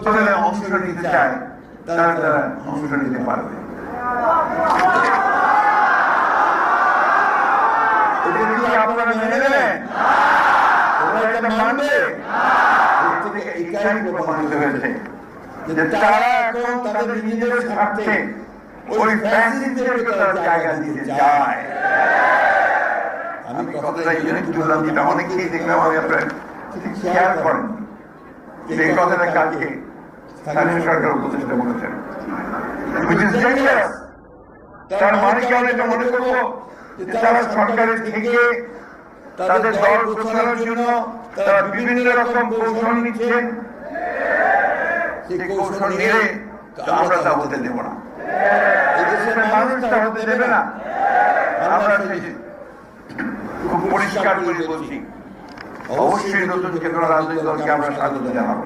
যারা অংশ নিতে চায় তারা অংশ নিতে পারবে। এটা কি আপনারা মেনে নেবেন? ওরা এটা মানবে? এর থেকে এটাই প্রমাণিত হয়েছে যে তারা এখন তাদের নিজেদের স্বার্থে ওই ফ্যাসিস্টদেরকে তারা জায়গা দিতে চায়। আমি কথাটা এই জন্য তুললাম, যেটা অনেকেই দেখলাম আমি আপনার খেয়াল করেন যে এই কথাটা কালকে স্থানীয় সরকার উপদেষ্টা বলেছেন। তার মানে কি আমরা এটা মনে করবো যে তারা সরকারের থেকে তাদের দল গোছানোর জন্য তারা বিভিন্ন রকম কৌশল নিচ্ছেন? সেই কৌশল নিয়ে আমরা তা হতে দেব না, এদেশের মানুষ তা হতে দেবে না। আমরা খুব পরিষ্কার করে বলছি, অবশ্যই নতুন যে কোনো রাজনৈতিক দলকে আমরা স্বাগত জানাবো।